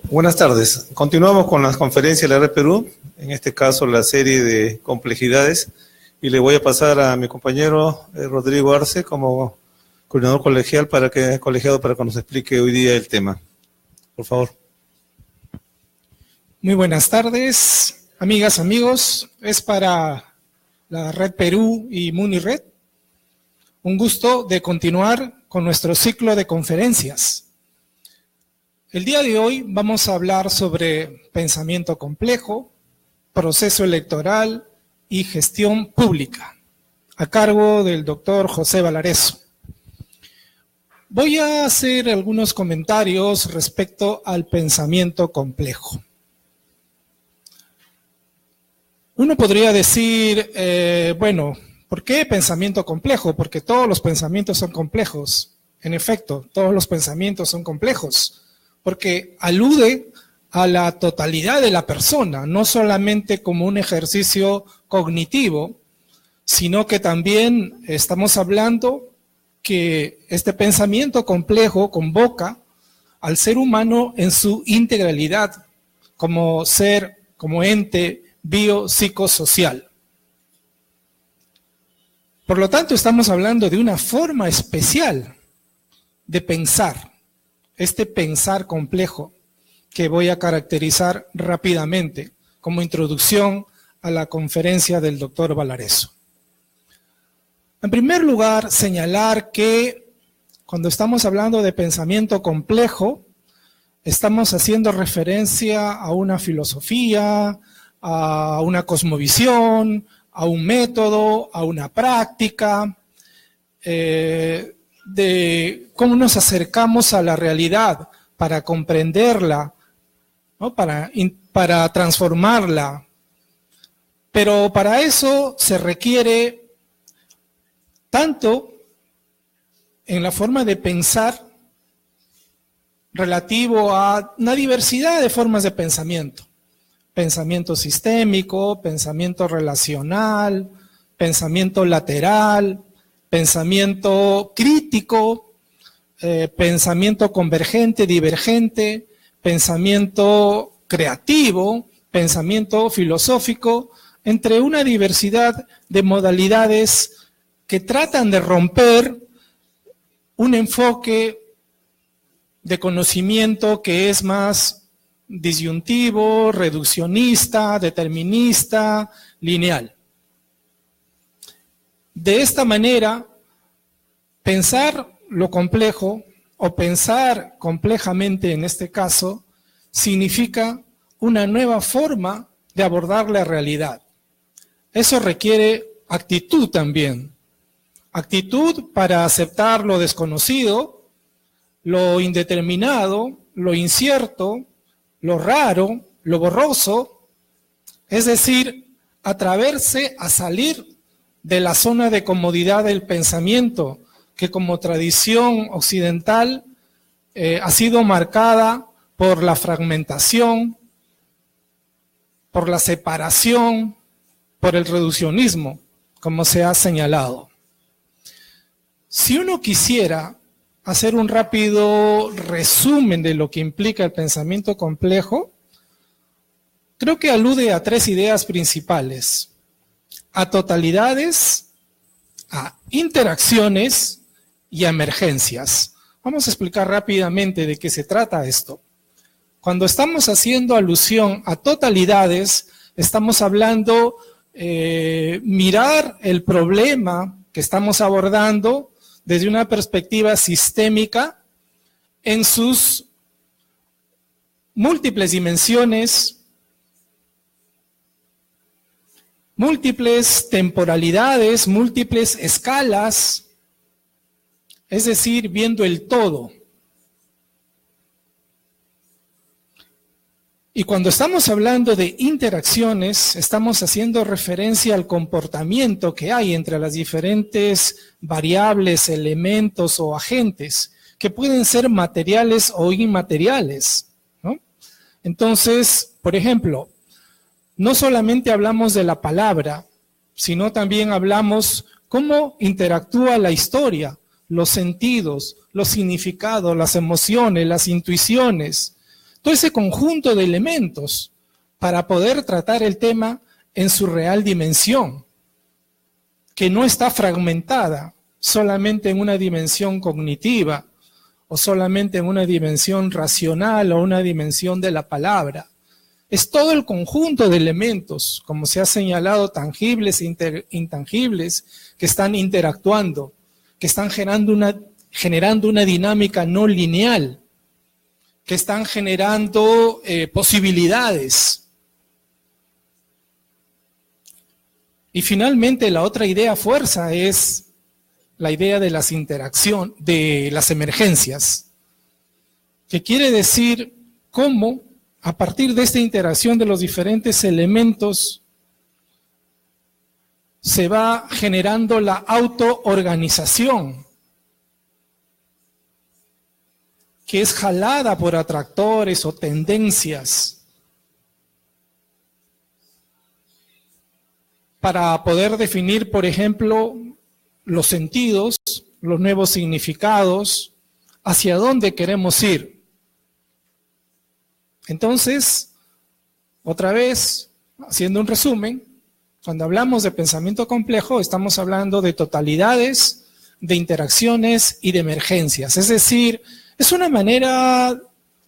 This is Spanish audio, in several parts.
Buenas tardes. Continuamos con las conferencias de la Red Perú, en este caso la serie de complejidades, y le voy a pasar a mi compañero Rodrigo Arce como coordinador colegiado para que nos explique hoy día el tema. Por favor. Muy buenas tardes, amigas, amigos. Es para la Red Perú y MuniRed un gusto de continuar con nuestro ciclo de conferencias. El día de hoy vamos a hablar sobre pensamiento complejo, proceso electoral y gestión pública, a cargo del doctor José Valareso. Voy a hacer algunos comentarios respecto al pensamiento complejo. Uno podría decir, bueno, ¿por qué pensamiento complejo? Porque todos los pensamientos son complejos. En efecto, todos los pensamientos son complejos, porque alude a la totalidad de la persona, no solamente como un ejercicio cognitivo, sino que también estamos hablando que este pensamiento complejo convoca al ser humano en su integralidad, como ser, como ente biopsicosocial. Por lo tanto, estamos hablando de una forma especial de pensar, este pensar complejo que voy a caracterizar rápidamente como introducción a la conferencia del doctor Valareso. En primer lugar, señalar que cuando estamos hablando de pensamiento complejo, estamos haciendo referencia a una filosofía, a una cosmovisión, a un método, a una práctica, de cómo nos acercamos a la realidad para comprenderla, ¿no? para transformarla. Pero para eso se requiere tanto en la forma de pensar relativo a una diversidad de formas de pensamiento. Pensamiento sistémico, pensamiento relacional, pensamiento lateral, pensamiento crítico, pensamiento convergente, divergente, pensamiento creativo, pensamiento filosófico, entre una diversidad de modalidades que tratan de romper un enfoque de conocimiento que es más disyuntivo, reduccionista, determinista, lineal. De esta manera, pensar lo complejo o pensar complejamente en este caso significa una nueva forma de abordar la realidad. Eso requiere actitud también. Actitud para aceptar lo desconocido, lo indeterminado, lo incierto, lo raro, lo borroso, es decir, atreverse a salir de la zona de comodidad del pensamiento, que como tradición occidental ha sido marcada por la fragmentación, por la separación, por el reduccionismo, como se ha señalado. Si uno quisiera hacer un rápido resumen de lo que implica el pensamiento complejo, creo que alude a tres ideas principales: a totalidades, a interacciones y a emergencias. Vamos a explicar rápidamente de qué se trata esto. Cuando estamos haciendo alusión a totalidades, estamos hablando mirar el problema que estamos abordando desde una perspectiva sistémica en sus múltiples dimensiones, múltiples temporalidades, múltiples escalas, es decir, viendo el todo. Y cuando estamos hablando de interacciones, estamos haciendo referencia al comportamiento que hay entre las diferentes variables, elementos o agentes, que pueden ser materiales o inmateriales, ¿no? Entonces, por ejemplo, no solamente hablamos de la palabra, sino también hablamos cómo interactúa la historia, los sentidos, los significados, las emociones, las intuiciones, todo ese conjunto de elementos para poder tratar el tema en su real dimensión, que no está fragmentada solamente en una dimensión cognitiva o solamente en una dimensión racional o una dimensión de la palabra. Es todo el conjunto de elementos, como se ha señalado, tangibles e intangibles, que están interactuando, que están generando una dinámica no lineal, que están generando posibilidades. Y finalmente la otra idea fuerza es la idea de las interacciones, de las emergencias, que quiere decir cómo a partir de esta interacción de los diferentes elementos se va generando la autoorganización, que es jalada por atractores o tendencias para poder definir, por ejemplo, los sentidos, los nuevos significados, hacia dónde queremos ir. Entonces, otra vez, haciendo un resumen, cuando hablamos de pensamiento complejo, estamos hablando de totalidades, de interacciones y de emergencias. Es decir, es una manera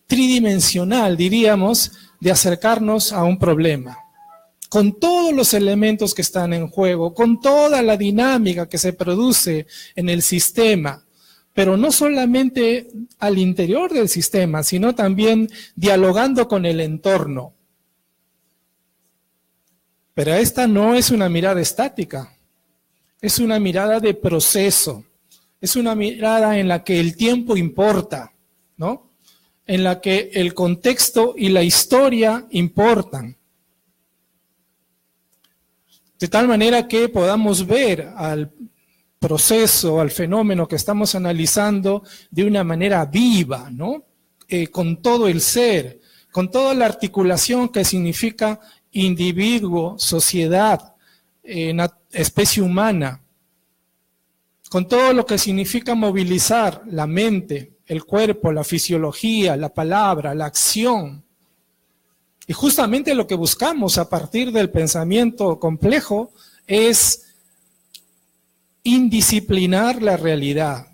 tridimensional, diríamos, de acercarnos a un problema, con todos los elementos que están en juego, con toda la dinámica que se produce en el sistema, pero no solamente al interior del sistema, sino también dialogando con el entorno. Pero esta no es una mirada estática, es una mirada de proceso, es una mirada en la que el tiempo importa, ¿no? En la que el contexto y la historia importan. De tal manera que podamos ver al proceso, al fenómeno que estamos analizando de una manera viva, ¿no? Con todo el ser, con toda la articulación que significa individuo, sociedad, especie humana, con todo lo que significa movilizar la mente, el cuerpo, la fisiología, la palabra, la acción. Y justamente lo que buscamos a partir del pensamiento complejo es indisciplinar la realidad,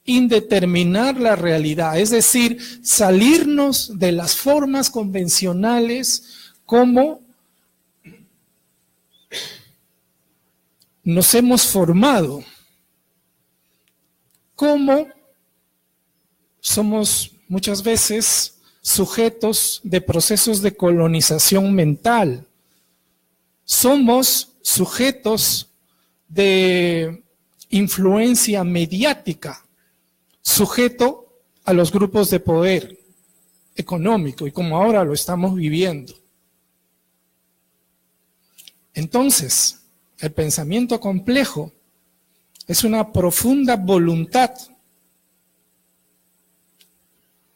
indeterminar la realidad, es decir, salirnos de las formas convencionales como nos hemos formado, como somos muchas veces sujetos de procesos de colonización mental. Somos sujetos de influencia mediática, sujeto a los grupos de poder económico y como ahora lo estamos viviendo. Entonces, el pensamiento complejo es una profunda voluntad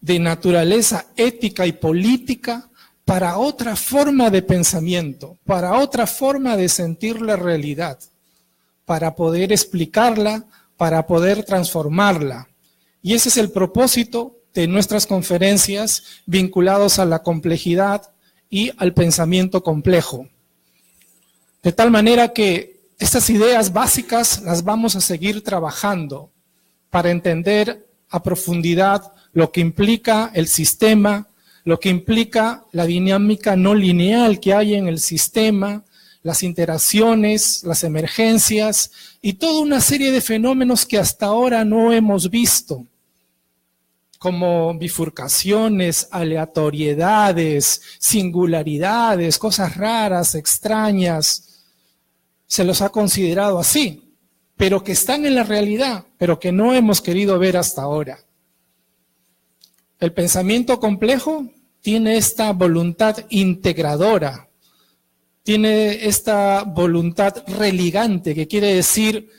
de naturaleza ética y política para otra forma de pensamiento, para otra forma de sentir la realidad, para poder explicarla, para poder transformarla. Y ese es el propósito de nuestras conferencias vinculados a la complejidad y al pensamiento complejo. De tal manera que estas ideas básicas las vamos a seguir trabajando para entender a profundidad lo que implica el sistema, lo que implica la dinámica no lineal que hay en el sistema, las interacciones, las emergencias y toda una serie de fenómenos que hasta ahora no hemos visto, como bifurcaciones, aleatoriedades, singularidades, cosas raras, extrañas. Se los ha considerado así, pero que están en la realidad, pero que no hemos querido ver hasta ahora. El pensamiento complejo tiene esta voluntad integradora, tiene esta voluntad religante, que quiere decir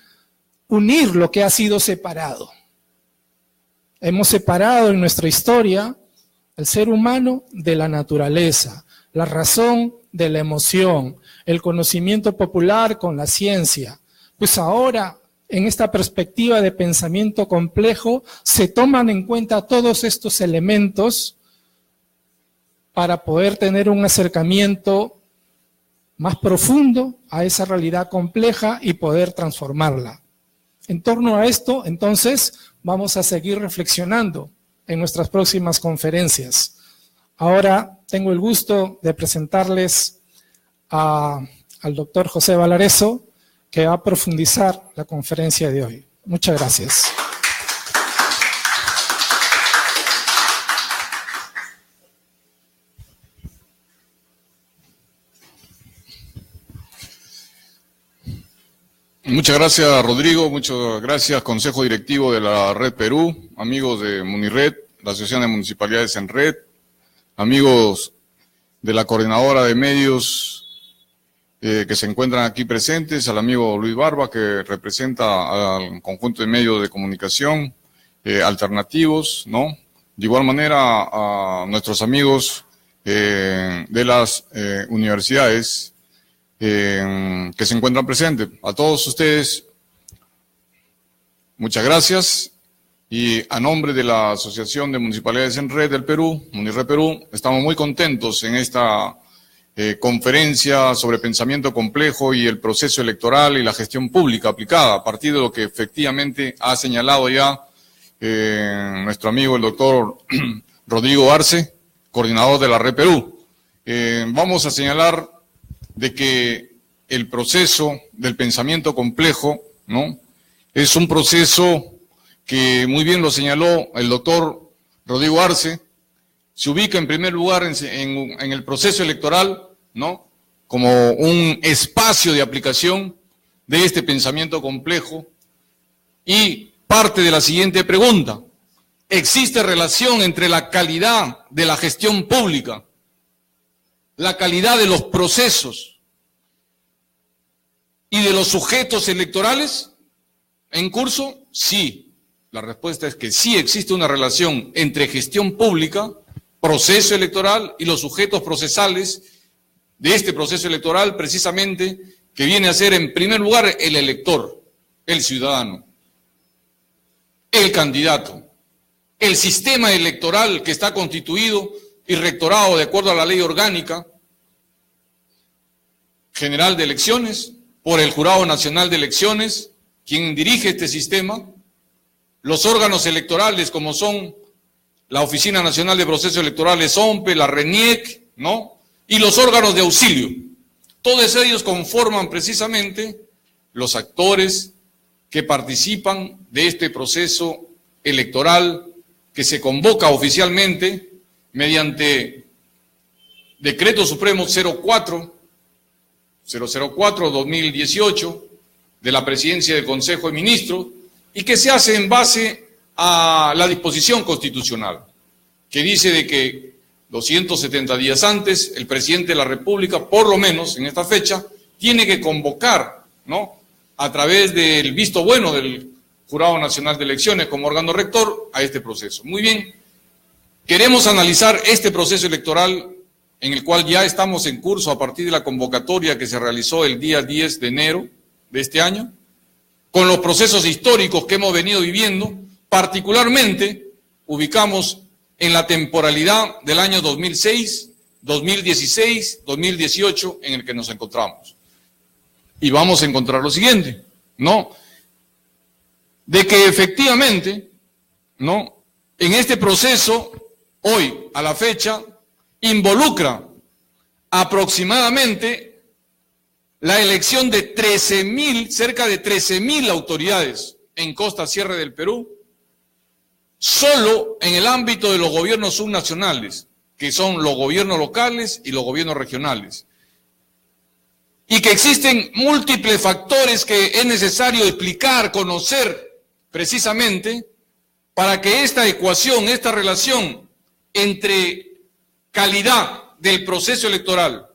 unir lo que ha sido separado. Hemos separado en nuestra historia el ser humano de la naturaleza, la razón de la emoción, el conocimiento popular con la ciencia. Pues ahora en esta perspectiva de pensamiento complejo, se toman en cuenta todos estos elementos para poder tener un acercamiento más profundo a esa realidad compleja y poder transformarla. En torno a esto, entonces, vamos a seguir reflexionando en nuestras próximas conferencias. Ahora tengo el gusto de presentarles al doctor José Valareso, que va a profundizar la conferencia de hoy. Muchas gracias. Muchas gracias, Rodrigo. Muchas gracias, Consejo Directivo de la Red Perú, amigos de Munired, la Asociación de Municipalidades en Red, amigos de la Coordinadora de Medios que se encuentran aquí presentes, al amigo Luis Barba, que representa al conjunto de medios de comunicación alternativos, ¿no? De igual manera, a nuestros amigos de las universidades que se encuentran presentes. A todos ustedes, muchas gracias. Y a nombre de la Asociación de Municipalidades en Red del Perú, Munired Perú, estamos muy contentos en esta conferencia sobre pensamiento complejo y el proceso electoral y la gestión pública aplicada, a partir de lo que efectivamente ha señalado ya nuestro amigo el doctor Rodrigo Arce, coordinador de la Red Perú. Vamos a señalar de que el proceso del pensamiento complejo, ¿no?, es un proceso que muy bien lo señaló el doctor Rodrigo Arce, se ubica en primer lugar en el proceso electoral, ¿no?, como un espacio de aplicación de este pensamiento complejo, y parte de la siguiente pregunta: ¿existe relación entre la calidad de la gestión pública, la calidad de los procesos y de los sujetos electorales en curso? Sí. La respuesta es que sí existe una relación entre gestión pública, proceso electoral y los sujetos procesales de este proceso electoral, precisamente, que viene a ser en primer lugar el elector, el ciudadano, el candidato, el sistema electoral que está constituido y rectorado de acuerdo a la Ley Orgánica General de Elecciones por el Jurado Nacional de Elecciones, quien dirige este sistema, los órganos electorales como son la Oficina Nacional de Procesos Electorales, OMPE, la RENIEC, ¿no?, y los órganos de auxilio. Todos ellos conforman precisamente los actores que participan de este proceso electoral que se convoca oficialmente mediante Decreto Supremo 004/2018 de la Presidencia del Consejo de Ministros, y que se hace en base a la disposición constitucional, que dice de que 270 días antes el presidente de la República, por lo menos en esta fecha, tiene que convocar, ¿no?, a través del visto bueno del Jurado Nacional de Elecciones como órgano rector a este proceso. Muy bien, queremos analizar este proceso electoral en el cual ya estamos en curso a partir de la convocatoria que se realizó el día 10 de enero de este año, con los procesos históricos que hemos venido viviendo. Particularmente ubicamos en la temporalidad del año 2006, 2016, 2018 en el que nos encontramos. Y vamos a encontrar lo siguiente, ¿no?, de que efectivamente, ¿no?, en este proceso, hoy, a la fecha, involucra aproximadamente la elección de 13.000, cerca de 13.000 autoridades en costa sierra del Perú, solo en el ámbito de los gobiernos subnacionales, que son los gobiernos locales y los gobiernos regionales. Y que existen múltiples factores que es necesario explicar, conocer precisamente, para que esta ecuación, esta relación entre calidad del proceso electoral,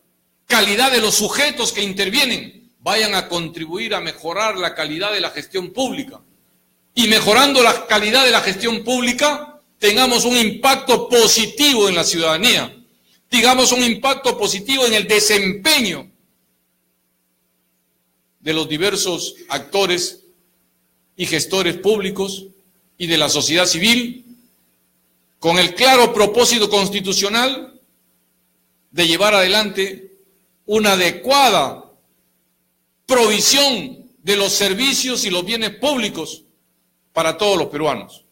calidad de los sujetos que intervienen, vayan a contribuir a mejorar la calidad de la gestión pública. Y mejorando la calidad de la gestión pública, tengamos un impacto positivo en la ciudadanía, digamos un impacto positivo en el desempeño de los diversos actores y gestores públicos y de la sociedad civil, con el claro propósito constitucional de llevar adelante una adecuada provisión de los servicios y los bienes públicos para todos los peruanos.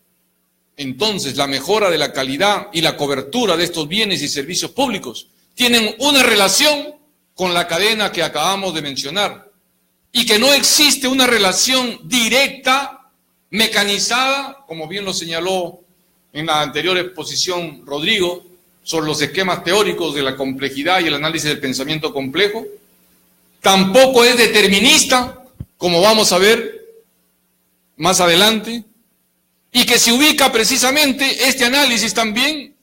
Entonces, la mejora de la calidad y la cobertura de estos bienes y servicios públicos tienen una relación con la cadena que acabamos de mencionar, y que no existe una relación directa, mecanizada, como bien lo señaló en la anterior exposición Rodrigo, sobre los esquemas teóricos de la complejidad y el análisis del pensamiento complejo. Tampoco es determinista, como vamos a ver más adelante, y que se ubica precisamente este análisis también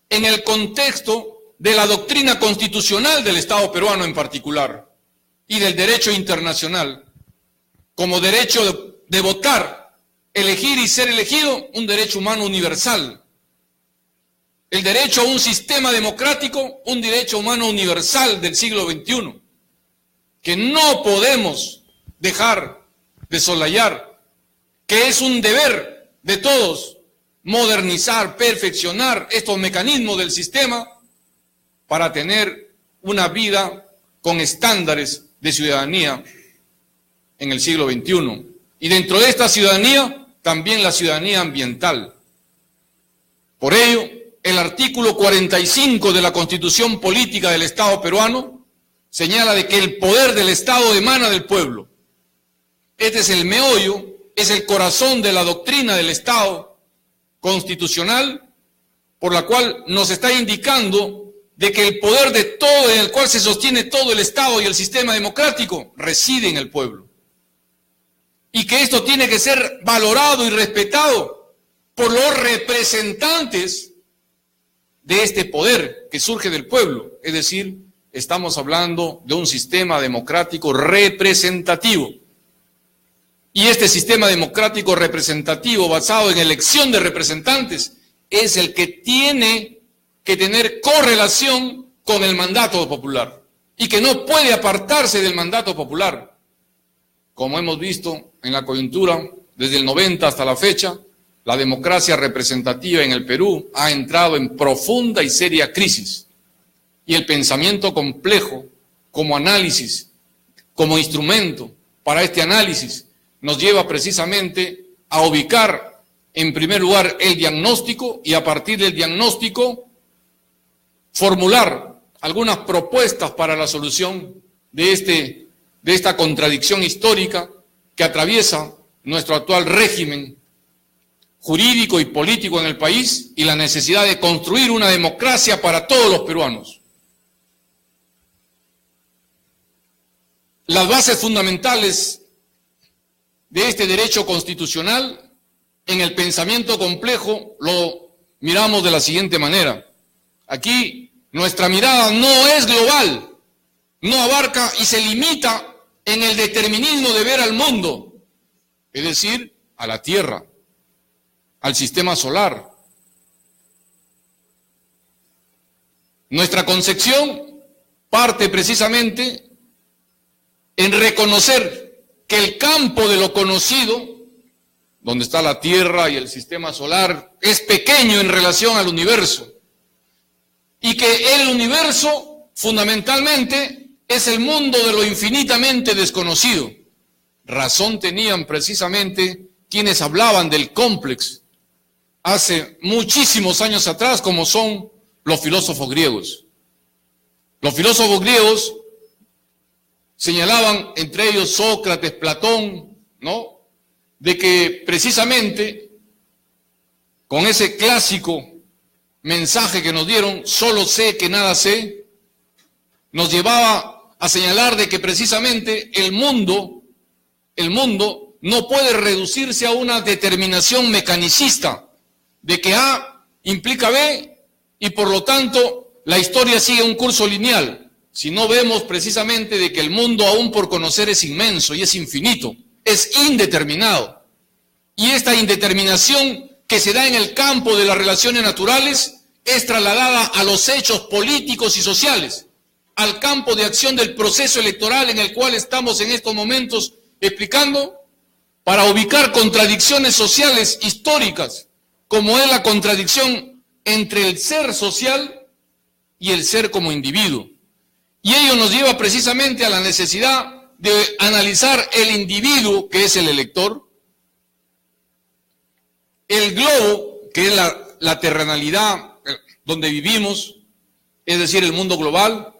en el contexto de la doctrina constitucional del Estado peruano en particular y del derecho internacional, como derecho de votar, elegir y ser elegido, un derecho humano universal. El derecho a un sistema democrático, un derecho humano universal del siglo XXI, que no podemos dejar de soslayar, que es un deber de todos modernizar, perfeccionar estos mecanismos del sistema para tener una vida con estándares de ciudadanía en el siglo XXI. Y dentro de esta ciudadanía, también la ciudadanía ambiental. Por ello, el artículo 45 de la Constitución Política del Estado peruano señala de que el poder del Estado emana del pueblo. Este es el meollo, es el corazón de la doctrina del Estado constitucional, por la cual nos está indicando de que el poder de todo, en el cual se sostiene todo el Estado y el sistema democrático, reside en el pueblo. Y que esto tiene que ser valorado y respetado por los representantes de este poder que surge del pueblo. Es decir, estamos hablando de un sistema democrático representativo. Y este sistema democrático representativo basado en elección de representantes es el que tiene que tener correlación con el mandato popular y que no puede apartarse del mandato popular. Como hemos visto en la coyuntura, desde el 90 hasta la fecha, la democracia representativa en el Perú ha entrado en profunda y seria crisis. Y el pensamiento complejo, como análisis, como instrumento para este análisis, nos lleva precisamente a ubicar, en primer lugar, el diagnóstico y a partir del diagnóstico formular algunas propuestas para la solución de esta contradicción histórica que atraviesa nuestro actual régimen jurídico y político en el país y la necesidad de construir una democracia para todos los peruanos. Las bases fundamentales de este derecho constitucional en el pensamiento complejo lo miramos de la siguiente manera. Aquí nuestra mirada no es global, no abarca y se limita en el determinismo de ver al mundo, es decir, a la Tierra, al sistema solar. Nuestra concepción parte precisamente en reconocer que el campo de lo conocido, donde está la Tierra y el sistema solar, es pequeño en relación al universo. Y que el universo, fundamentalmente, es el mundo de lo infinitamente desconocido. Razón tenían precisamente quienes hablaban del complex hace muchísimos años atrás, como son los filósofos griegos. Los filósofos griegos señalaban, entre ellos Sócrates, Platón, ¿no?, de que precisamente con ese clásico mensaje que nos dieron, solo sé que nada sé, nos llevaba a señalar de que precisamente el mundo no puede reducirse a una determinación mecanicista, de que A implica B y por lo tanto la historia sigue un curso lineal, si no vemos precisamente de que el mundo aún por conocer es inmenso y es infinito, es indeterminado. Y esta indeterminación que se da en el campo de las relaciones naturales es trasladada a los hechos políticos y sociales, al campo de acción del proceso electoral en el cual estamos en estos momentos explicando, para ubicar contradicciones sociales históricas, como es la contradicción entre el ser social y el ser como individuo. Y ello nos lleva precisamente a la necesidad de analizar el individuo, que es el elector, el globo, que es la terrenalidad donde vivimos, es decir, el mundo global,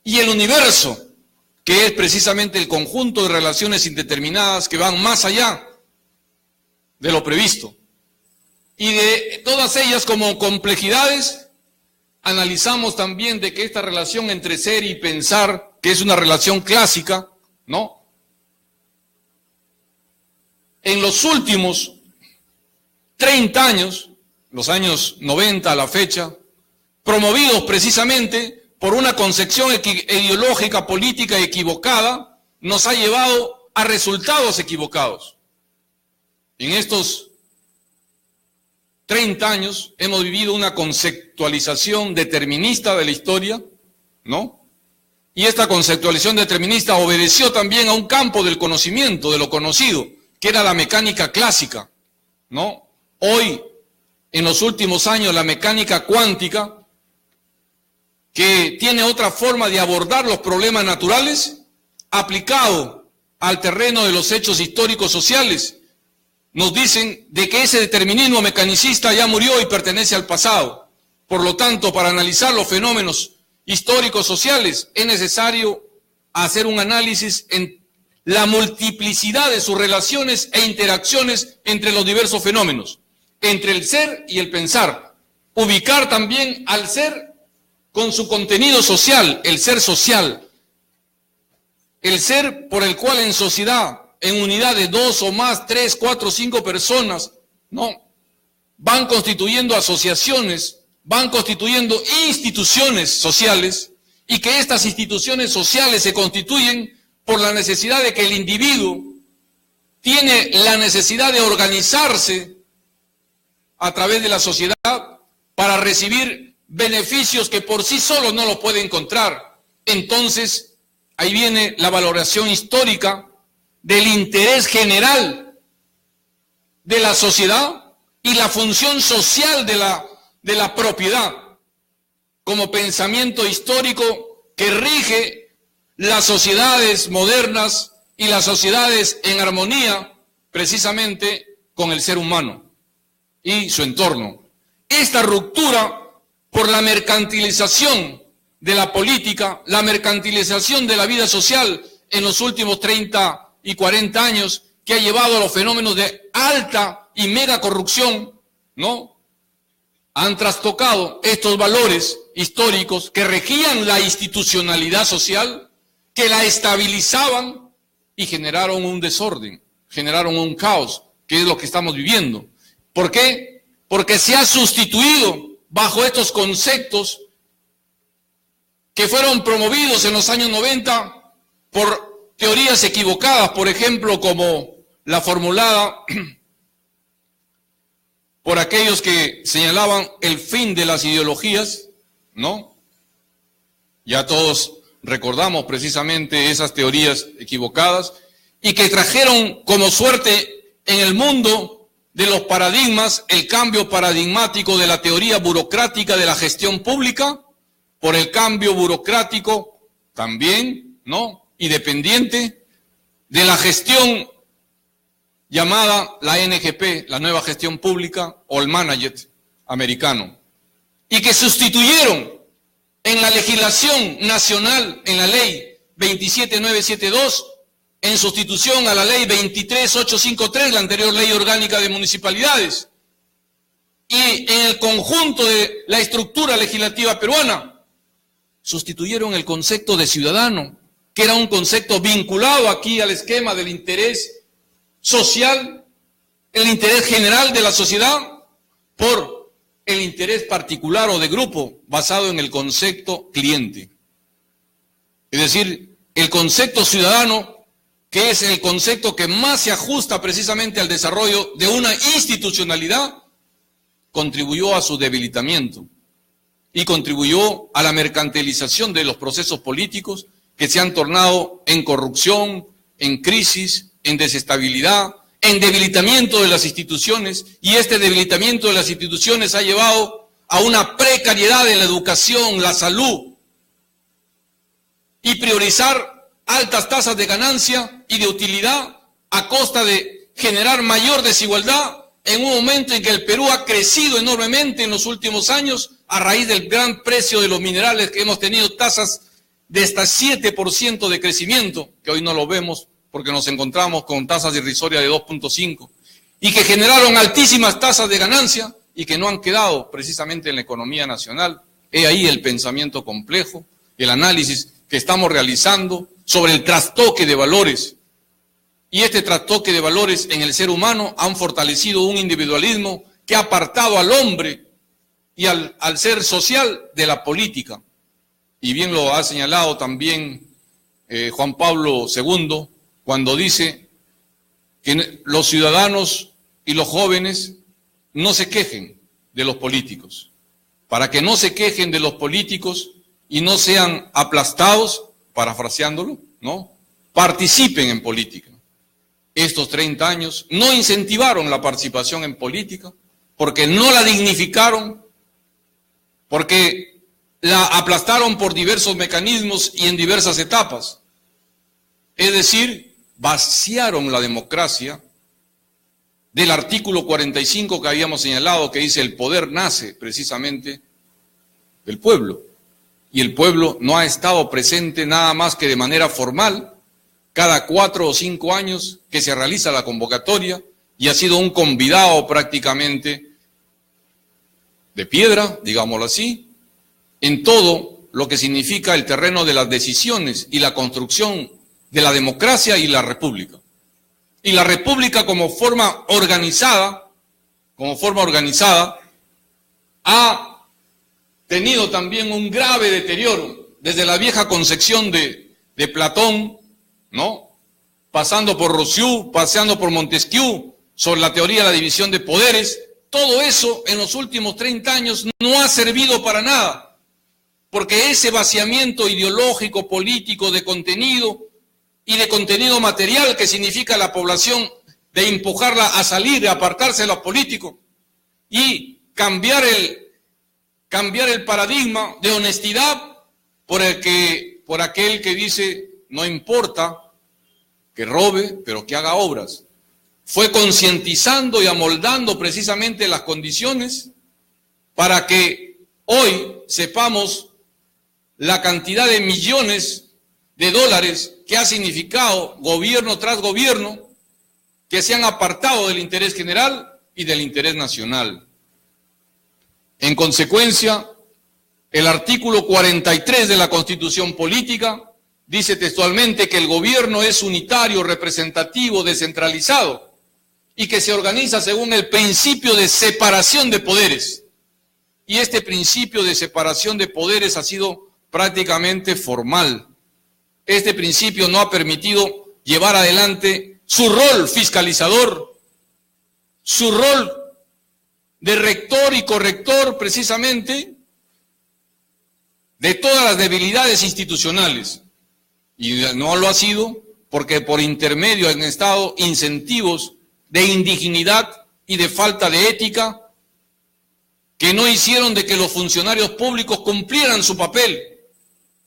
y el universo, que es precisamente el conjunto de relaciones indeterminadas que van más allá de lo previsto. Y de todas ellas como complejidades, analizamos también de que esta relación entre ser y pensar, que es una relación clásica, ¿no? En los últimos 30 años, los años 90 a la fecha, promovidos precisamente por una concepción ideológica política equivocada, nos ha llevado a resultados equivocados. En estos 30 años hemos vivido una conceptualización determinista de la historia, ¿no? Y esta conceptualización determinista obedeció también a un campo del conocimiento, de lo conocido, que era la mecánica clásica, ¿no? Hoy, en los últimos años, la mecánica cuántica, que tiene otra forma de abordar los problemas naturales, aplicado al terreno de los hechos históricos sociales, nos dicen de que ese determinismo mecanicista ya murió y pertenece al pasado. Por lo tanto, para analizar los fenómenos históricos sociales, es necesario hacer un análisis en la multiplicidad de sus relaciones e interacciones entre los diversos fenómenos, entre el ser y el pensar. Ubicar también al ser con su contenido social, el ser social, el ser por el cual en sociedad, en unidad de 2 o más, 3, 4, 5 personas, ¿no?, van constituyendo asociaciones, van constituyendo instituciones sociales, y que estas instituciones sociales se constituyen por la necesidad de que el individuo tiene la necesidad de organizarse a través de la sociedad para recibir beneficios que por sí solo no lo puede encontrar. Entonces, ahí viene la valoración histórica del interés general de la sociedad y la función social de la propiedad como pensamiento histórico que rige las sociedades modernas y las sociedades en armonía precisamente con el ser humano y su entorno. Esta ruptura por la mercantilización de la política, la mercantilización de la vida social en los últimos 30 y 40 años, que ha llevado a los fenómenos de alta y mega corrupción, ¿no?, han trastocado estos valores históricos que regían la institucionalidad social, que la estabilizaban y generaron un desorden, generaron un caos, que es lo que estamos viviendo. ¿Por qué? Porque se ha sustituido bajo estos conceptos que fueron promovidos en los años 90 por teorías equivocadas, por ejemplo, como la formulada por aquellos que señalaban el fin de las ideologías, ¿no? Ya todos recordamos precisamente esas teorías equivocadas y que trajeron como suerte en el mundo de los paradigmas el cambio paradigmático de la teoría burocrática de la gestión pública por el cambio burocrático también, ¿no?, y dependiente de la gestión llamada la NGP, la nueva gestión pública, o el management americano, y que sustituyeron en la legislación nacional, en la ley 27972, en sustitución a la ley 23853, la anterior ley orgánica de municipalidades, y en el conjunto de la estructura legislativa peruana, sustituyeron el concepto de ciudadano, que era un concepto vinculado aquí al esquema del interés social, el interés general de la sociedad, por el interés particular o de grupo basado en el concepto cliente. Es decir, el concepto ciudadano, que es el concepto que más se ajusta precisamente al desarrollo de una institucionalidad, contribuyó a su debilitamiento y contribuyó a la mercantilización de los procesos políticos que se han tornado en corrupción, en crisis, en desestabilidad, en debilitamiento de las instituciones, y este debilitamiento de las instituciones ha llevado a una precariedad en la educación, la salud, y priorizar altas tasas de ganancia y de utilidad a costa de generar mayor desigualdad en un momento en que el Perú ha crecido enormemente en los últimos años a raíz del gran precio de los minerales, que hemos tenido tasas de hasta 7% de crecimiento, que hoy no lo vemos porque nos encontramos con tasas irrisorias de 2.5, y que generaron altísimas tasas de ganancia y que no han quedado precisamente en la economía nacional. He ahí el pensamiento complejo, el análisis que estamos realizando sobre el trastoque de valores. Y este trastoque de valores en el ser humano han fortalecido un individualismo que ha apartado al hombre y al ser social de la política. Y bien lo ha señalado también Juan Pablo II, cuando dice que los ciudadanos y los jóvenes no se quejen de los políticos. Para que no se quejen de los políticos y no sean aplastados, parafraseándolo, ¿no? Participen en política. Estos 30 años no incentivaron la participación en política, porque no la dignificaron, porque la aplastaron por diversos mecanismos y en diversas etapas. Es decir, vaciaron la democracia del artículo 45 que habíamos señalado, que dice: el poder nace precisamente del pueblo. Y el pueblo no ha estado presente nada más que de manera formal, cada 4 o 5 años que se realiza la convocatoria, y ha sido un convidado prácticamente de piedra, digámoslo así, en todo lo que significa el terreno de las decisiones y la construcción de la democracia y la república. Y la república como forma organizada, ha tenido también un grave deterioro, desde la vieja concepción de Platón, ¿no? Pasando por Rousseau, pasando por Montesquieu, sobre la teoría de la división de poderes. Todo eso en los últimos 30 años no ha servido para nada, porque ese vaciamiento ideológico, político, de contenido y de contenido material que significa la población, de empujarla a salir, de apartarse de los políticos y cambiar el paradigma de honestidad por aquel que dice: no importa que robe, pero que haga obras. Fue concientizando y amoldando precisamente las condiciones para que hoy sepamos la cantidad de millones de dólares que ha significado gobierno tras gobierno que se han apartado del interés general y del interés nacional. En consecuencia, el artículo 43 de la Constitución Política dice textualmente que el gobierno es unitario, representativo, descentralizado y que se organiza según el principio de separación de poderes. Y este principio de separación de poderes ha sido prácticamente formal. Este principio no ha permitido llevar adelante su rol fiscalizador, su rol de rector y corrector precisamente de todas las debilidades institucionales. Y no lo ha sido porque por intermedio han estado incentivos de indignidad y de falta de ética que no hicieron de que los funcionarios públicos cumplieran su papel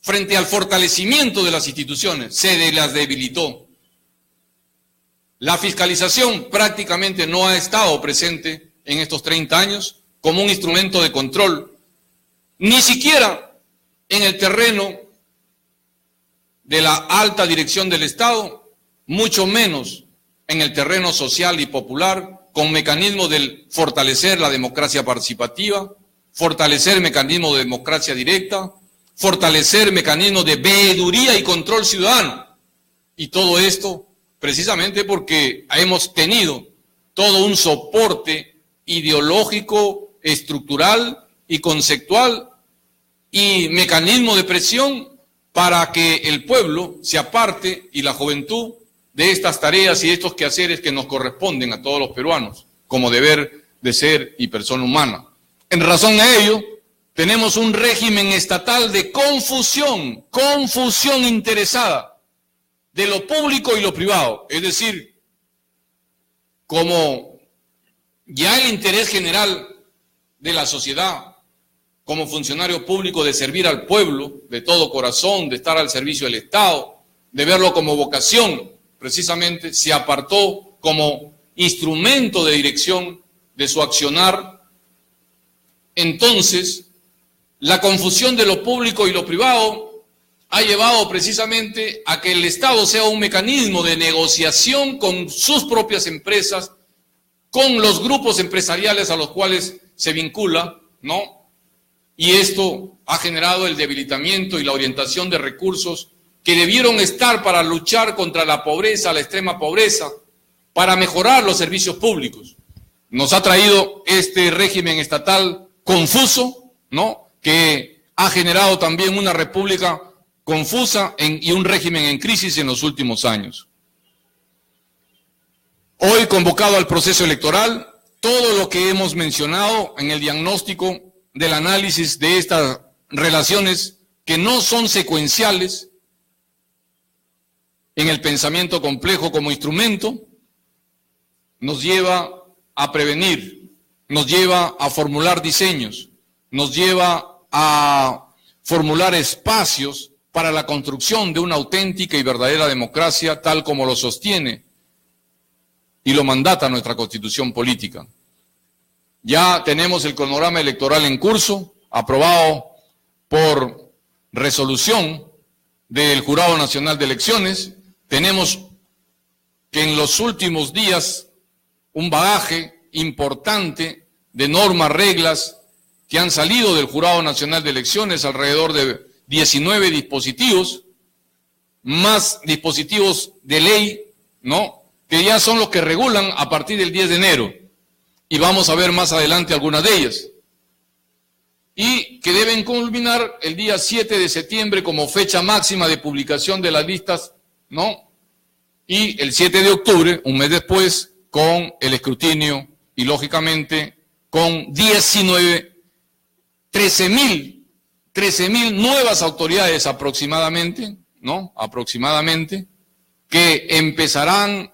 frente al fortalecimiento de las instituciones. Se las debilitó. La fiscalización prácticamente no ha estado presente en estos 30 años como un instrumento de control, ni siquiera en el terreno de la alta dirección del Estado, mucho menos en el terreno social y popular, con mecanismos de fortalecer la democracia participativa, fortalecer mecanismos de democracia directa, fortalecer mecanismos de veeduría y control ciudadano. Y todo esto precisamente porque hemos tenido todo un soporte ideológico, estructural y conceptual y mecanismo de presión para que el pueblo se aparte y la juventud de estas tareas y de estos quehaceres que nos corresponden a todos los peruanos como deber de ser y persona humana. En razón de ello, tenemos un régimen estatal de confusión interesada de lo público y lo privado. Es decir, como ya el interés general de la sociedad, como funcionario público, de servir al pueblo de todo corazón, de estar al servicio del Estado, de verlo como vocación, precisamente se apartó como instrumento de dirección de su accionar. Entonces, la confusión de lo público y lo privado ha llevado precisamente a que el Estado sea un mecanismo de negociación con sus propias empresas, con los grupos empresariales a los cuales se vincula, ¿no? Y esto ha generado el debilitamiento y la orientación de recursos que debieron estar para luchar contra la pobreza, la extrema pobreza, para mejorar los servicios públicos. Nos ha traído este régimen estatal confuso, ¿no?, que ha generado también una república confusa y un régimen en crisis en los últimos años. Hoy, convocado al proceso electoral, todo lo que hemos mencionado en el diagnóstico del análisis de estas relaciones que no son secuenciales en el pensamiento complejo como instrumento, nos lleva a prevenir, nos lleva a formular diseños, nos lleva a formular espacios para la construcción de una auténtica y verdadera democracia, tal como lo sostiene y lo mandata nuestra Constitución política. Ya tenemos el cronograma electoral en curso, aprobado por resolución del Jurado Nacional de Elecciones. Tenemos que en los últimos días un bagaje importante de normas, reglas que han salido del Jurado Nacional de Elecciones, alrededor de 19 dispositivos, más dispositivos de ley, ¿no?, que ya son los que regulan a partir del 10 de enero. Y vamos a ver más adelante algunas de ellas. Y que deben culminar el día 7 de septiembre como fecha máxima de publicación de las listas, ¿no? Y el 7 de octubre, un mes después, con el escrutinio y, lógicamente, con 13.000 nuevas autoridades aproximadamente, ¿no?, aproximadamente, que empezarán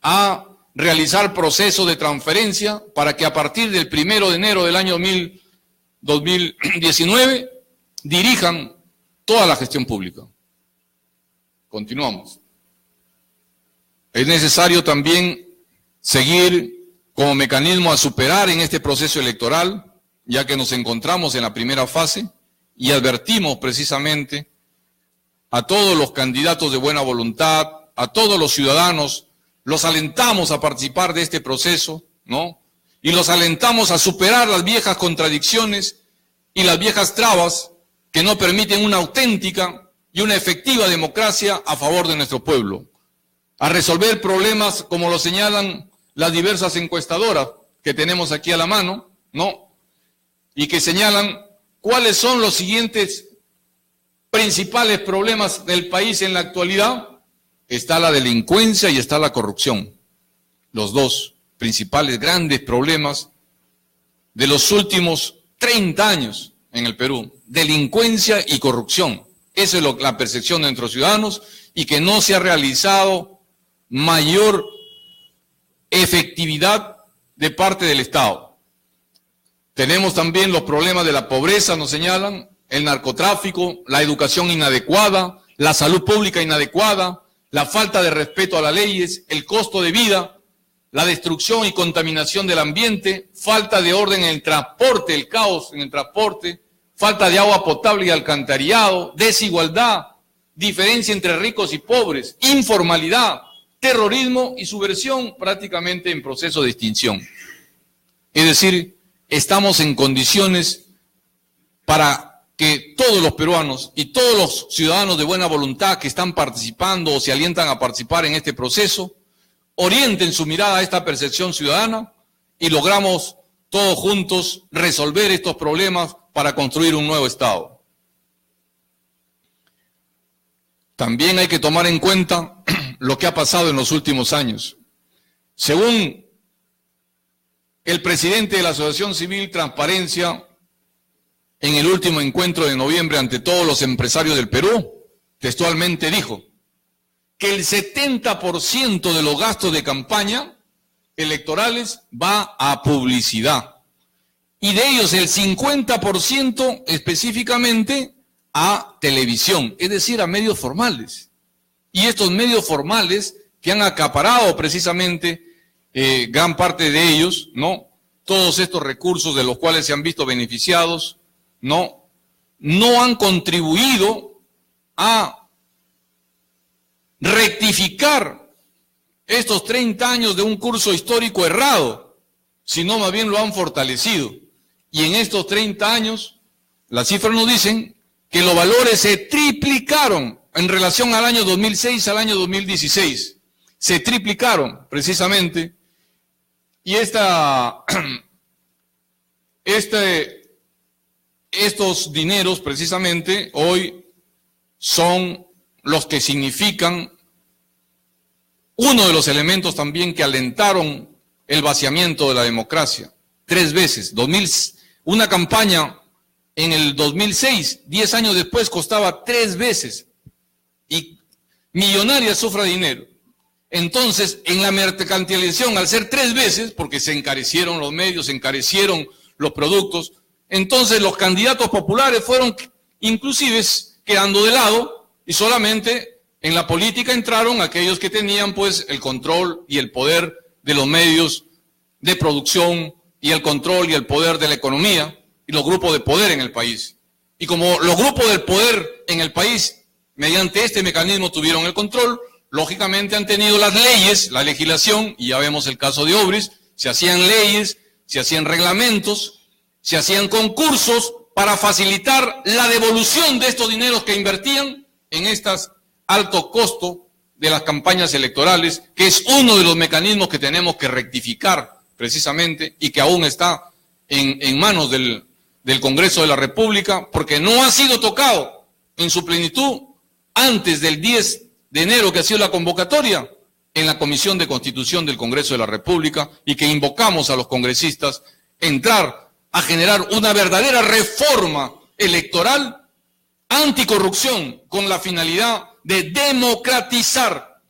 a realizar procesos de transferencia para que a partir del 1 de enero del año 2019 dirijan toda la gestión pública. Continuamos. Es necesario también seguir como mecanismo a superar en este proceso electoral, ya que nos encontramos en la primera fase, y advertimos precisamente a todos los candidatos de buena voluntad, a todos los ciudadanos, los alentamos a participar de este proceso, ¿no?, y los alentamos a superar las viejas contradicciones y las viejas trabas que no permiten una auténtica y una efectiva democracia a favor de nuestro pueblo, a resolver problemas como lo señalan las diversas encuestadoras que tenemos aquí a la mano, ¿no?, y que señalan cuáles son los siguientes principales problemas del país en la actualidad. Está la delincuencia y está la corrupción, los dos principales grandes problemas de los últimos 30 años en el Perú, delincuencia y corrupción. Esa es la percepción de nuestros ciudadanos, y que no se ha realizado mayor efectividad de parte del Estado. Tenemos también los problemas de la pobreza, nos señalan, el narcotráfico, la educación inadecuada, la salud pública inadecuada, la falta de respeto a las leyes, el costo de vida, la destrucción y contaminación del ambiente, falta de orden en el transporte, el caos en el transporte, falta de agua potable y alcantarillado, desigualdad, diferencia entre ricos y pobres, informalidad, terrorismo y subversión prácticamente en proceso de extinción. Es decir, estamos en condiciones para que todos los peruanos y todos los ciudadanos de buena voluntad que están participando o se alientan a participar en este proceso, orienten su mirada a esta percepción ciudadana y logramos todos juntos resolver estos problemas para construir un nuevo Estado. También hay que tomar en cuenta lo que ha pasado en los últimos años. Según el presidente de la Asociación Civil Transparencia, en el último encuentro de noviembre ante todos los empresarios del Perú, textualmente dijo que el 70% de los gastos de campaña electorales va a publicidad. Y de ellos el 50% específicamente a televisión, es decir, a medios formales. Y estos medios formales que han acaparado precisamente gran parte de ellos, ¿no? Todos estos recursos de los cuales se han visto beneficiados, no han contribuido a rectificar estos 30 años de un curso histórico errado, sino más bien lo han fortalecido. Y en estos 30 años, las cifras nos dicen que los valores se triplicaron en relación al año 2006 al año 2016. Se triplicaron precisamente. Y estos dineros precisamente hoy son los que significan uno de los elementos también que alentaron el vaciamiento de la democracia. 3 veces. Una campaña en el 2006, 10 años después, costaba 3 veces. Y millonaria sufra dinero. Entonces, en la mercantilización, al ser 3 veces, porque se encarecieron los medios, se encarecieron los productos, entonces los candidatos populares fueron inclusive quedando de lado y solamente en la política entraron aquellos que tenían pues el control y el poder de los medios de producción y el control y el poder de la economía y los grupos de poder en el país. Y como los grupos del poder en el país, mediante este mecanismo tuvieron el control, lógicamente han tenido las leyes, la legislación, y ya vemos el caso de Obris, se hacían leyes, se hacían reglamentos, se hacían concursos para facilitar la devolución de estos dineros que invertían en estas alto costo de las campañas electorales, que es uno de los mecanismos que tenemos que rectificar precisamente y que aún está en manos del Congreso de la República, porque no ha sido tocado en su plenitud antes del 10 de enero, que ha sido la convocatoria en la Comisión de Constitución del Congreso de la República, y que invocamos a los congresistas a entrar a generar una verdadera reforma electoral anticorrupción con la finalidad de democratizar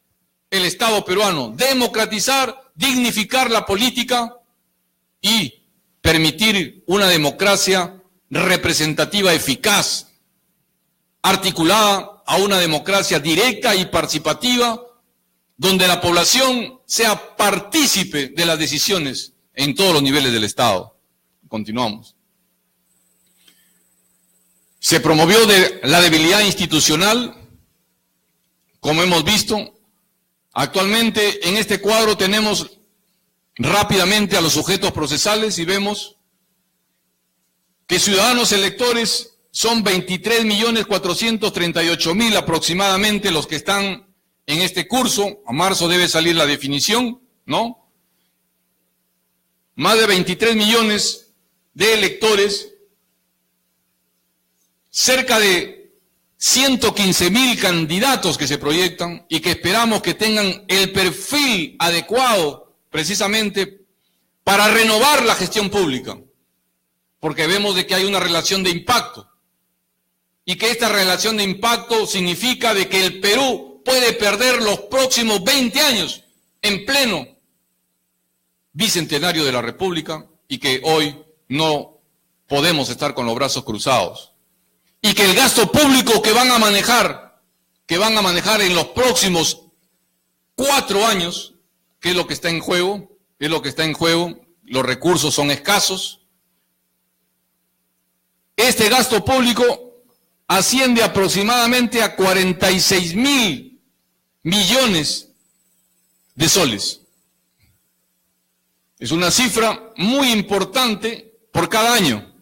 el Estado peruano, democratizar, dignificar la política y permitir una democracia representativa eficaz, articulada a una democracia directa y participativa, donde la población sea partícipe de las decisiones en todos los niveles del Estado. Continuamos. Se promovió la debilidad institucional, como hemos visto. Actualmente en este cuadro tenemos rápidamente a los sujetos procesales y vemos que ciudadanos electores son 23.438.000 aproximadamente los que están en este curso. A marzo debe salir la definición, ¿no? Más de 23 millones de electores, cerca de 115.000 candidatos que se proyectan y que esperamos que tengan el perfil adecuado precisamente para renovar la gestión pública, porque vemos de que hay una relación de impacto y que esta relación de impacto significa de que el Perú puede perder los próximos 20 años en pleno bicentenario de la República y que hoy no podemos estar con los brazos cruzados. Y que el gasto público que van a manejar en los próximos 4 años, que es lo que está en juego, los recursos son escasos. Este gasto público asciende aproximadamente a 46.000 millones de soles. Es una cifra muy importante por cada año,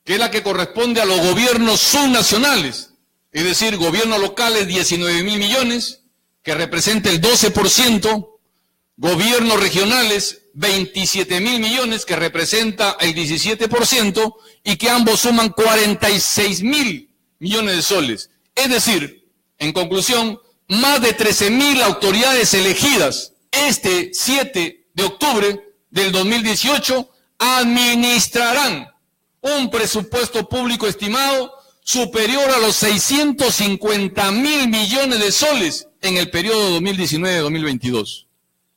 que es la que corresponde a los gobiernos subnacionales, es decir, gobiernos locales 19.000 millones, que representa el 12%, gobiernos regionales 27.000 millones, que representa el 17%, y que ambos suman 46.000 millones de soles. Es decir, en conclusión, más de 13.000 autoridades elegidas este 7 de octubre del 2018 administrarán un presupuesto público estimado superior a los 650.000 millones de soles en el periodo 2019-2022.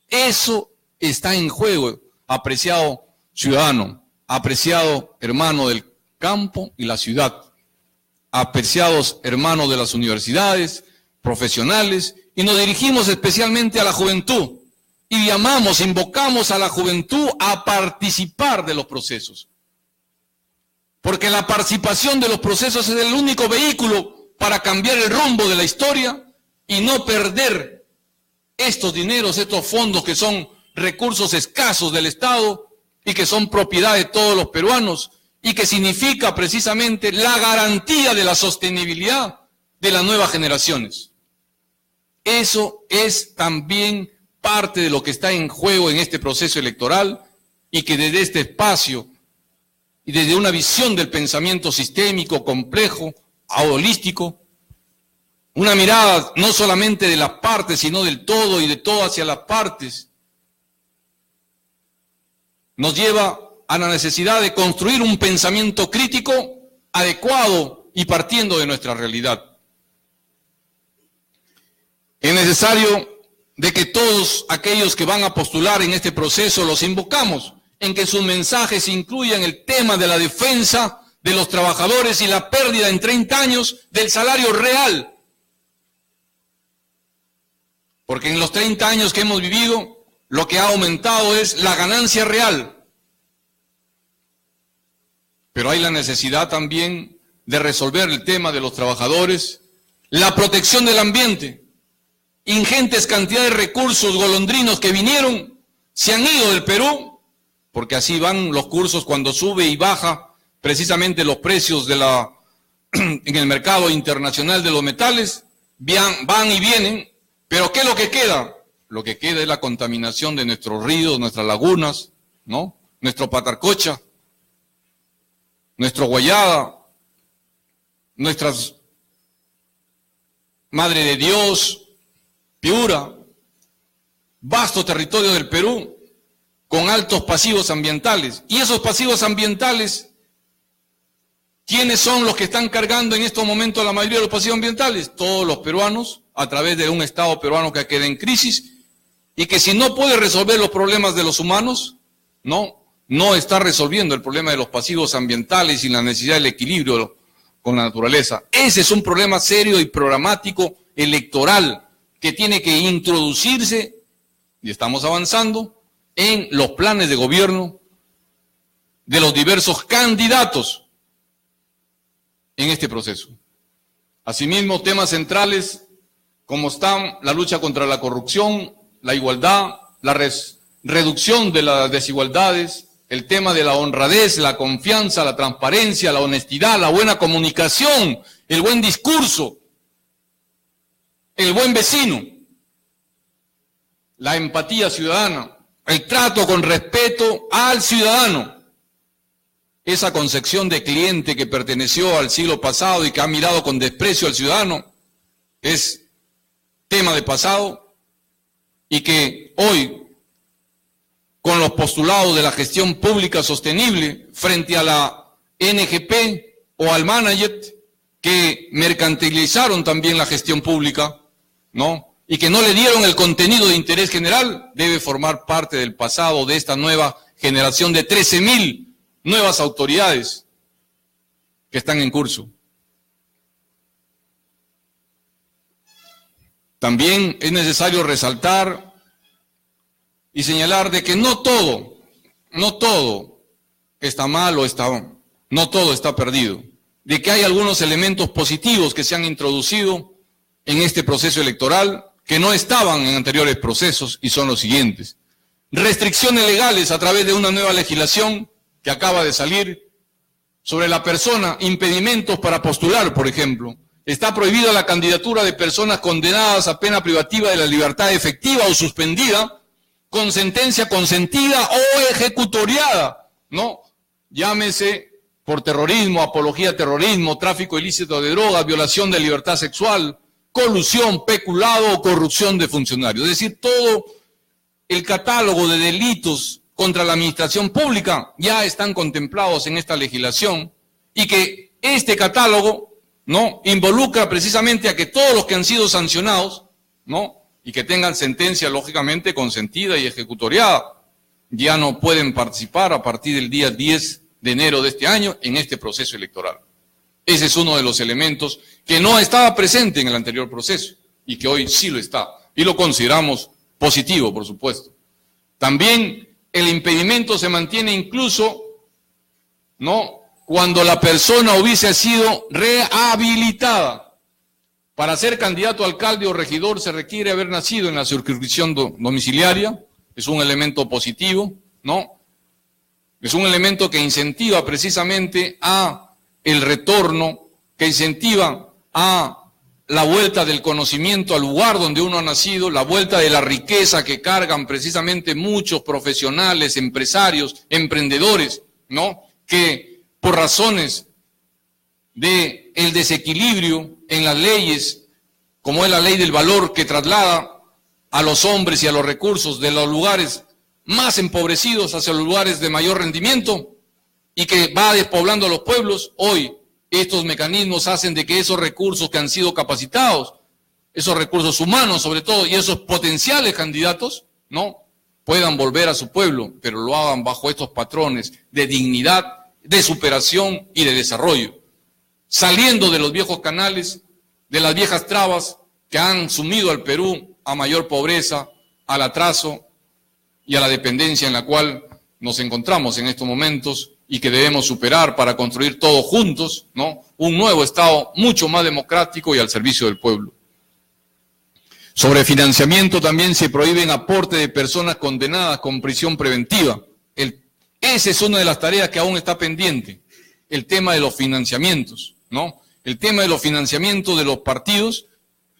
Eso está en juego, apreciado ciudadano, apreciado hermano del campo y la ciudad, apreciados hermanos de las universidades, profesionales, y nos dirigimos especialmente a la juventud y llamamos, invocamos a la juventud a participar de los procesos. Porque la participación de los procesos es el único vehículo para cambiar el rumbo de la historia y no perder estos dineros, estos fondos que son recursos escasos del Estado y que son propiedad de todos los peruanos y que significa precisamente la garantía de la sostenibilidad de las nuevas generaciones. Eso es también parte de lo que está en juego en este proceso electoral y que desde este espacio y desde una visión del pensamiento sistémico, complejo, holístico, una mirada no solamente de las partes, sino del todo y de todo hacia las partes, nos lleva a la necesidad de construir un pensamiento crítico adecuado y partiendo de nuestra realidad. Es necesario de que todos aquellos que van a postular en este proceso los invocamos en que sus mensajes incluyan el tema de la defensa de los trabajadores y la pérdida en 30 años del salario real. Porque en los 30 años que hemos vivido, lo que ha aumentado es la ganancia real. Pero hay la necesidad también de resolver el tema de los trabajadores, la protección del ambiente. Ingentes cantidades de recursos golondrinos que vinieron, se han ido del Perú, porque así van los cursos cuando sube y baja precisamente los precios en el mercado internacional de los metales, van y vienen, pero ¿qué es lo que queda? Lo que queda es la contaminación de nuestros ríos, nuestras lagunas, ¿no? Nuestro Patarcocha, nuestro Guayada, nuestras Madre de Dios, Piura, vasto territorio del Perú, con altos pasivos ambientales. Y esos pasivos ambientales, ¿quiénes son los que están cargando en estos momentos la mayoría de los pasivos ambientales? Todos los peruanos, a través de un Estado peruano que queda en crisis, y que si no puede resolver los problemas de los humanos, no está resolviendo el problema de los pasivos ambientales y la necesidad del equilibrio con la naturaleza. Ese es un problema serio y programático electoral que tiene que introducirse, y estamos avanzando, en los planes de gobierno de los diversos candidatos en este proceso. Asimismo, temas centrales como están la lucha contra la corrupción, la igualdad, la reducción de las desigualdades, el tema de la honradez, la confianza, la transparencia, la honestidad, la buena comunicación, el buen discurso, el buen vecino, la empatía ciudadana, el trato con respeto al ciudadano. Esa concepción de cliente que perteneció al siglo pasado y que ha mirado con desprecio al ciudadano es tema de pasado y que hoy, con los postulados de la gestión pública sostenible frente a la NGP o al Managet, que mercantilizaron también la gestión pública, y que no le dieron el contenido de interés general, debe formar parte del pasado de esta nueva generación de 13.000 nuevas autoridades que están en curso. También es necesario resaltar y señalar de que no todo está mal o no todo está perdido, de que hay algunos elementos positivos que se han introducido en este proceso electoral que no estaban en anteriores procesos y son los siguientes. Restricciones legales a través de una nueva legislación que acaba de salir sobre la persona, impedimentos para postular, por ejemplo. Está prohibida la candidatura de personas condenadas a pena privativa de la libertad efectiva o suspendida con sentencia consentida o ejecutoriada, Llámese por terrorismo, apología a terrorismo, tráfico ilícito de drogas, violación de libertad sexual, colusión, peculado o corrupción de funcionarios. Es decir, todo el catálogo de delitos contra la administración pública ya están contemplados en esta legislación y que este catálogo involucra precisamente a que todos los que han sido sancionados y que tengan sentencia lógicamente consentida y ejecutoriada, ya no pueden participar a partir del día 10 de enero de este año en este proceso electoral. Ese es uno de los elementos que no estaba presente en el anterior proceso y que hoy sí lo está. Y lo consideramos positivo, por supuesto. También el impedimento se mantiene incluso, ¿no?, cuando la persona hubiese sido rehabilitada. Para ser candidato a alcalde o regidor se requiere haber nacido en la circunscripción domiciliaria. Es un elemento positivo, ¿no? Es un elemento que incentiva precisamente a el retorno, que incentiva a la vuelta del conocimiento al lugar donde uno ha nacido, la vuelta de la riqueza que cargan precisamente muchos profesionales, empresarios, emprendedores, ¿no?, que por razones de el desequilibrio en las leyes, como es la ley del valor que traslada a los hombres y a los recursos de los lugares más empobrecidos hacia los lugares de mayor rendimiento y que va despoblando a los pueblos, hoy estos mecanismos hacen de que esos recursos que han sido capacitados, esos recursos humanos sobre todo, y esos potenciales candidatos, ¿no?, puedan volver a su pueblo, pero lo hagan bajo estos patrones de dignidad, de superación y de desarrollo, saliendo de los viejos canales, de las viejas trabas que han sumido al Perú a mayor pobreza, al atraso y a la dependencia en la cual nos encontramos en estos momentos y que debemos superar para construir todos juntos, ¿no?, un nuevo Estado mucho más democrático y al servicio del pueblo. Sobre financiamiento también se prohíben aportes de personas condenadas con prisión preventiva. Esa es una de las tareas que aún está pendiente, el tema de los financiamientos, ¿no? El tema de los financiamientos de los partidos,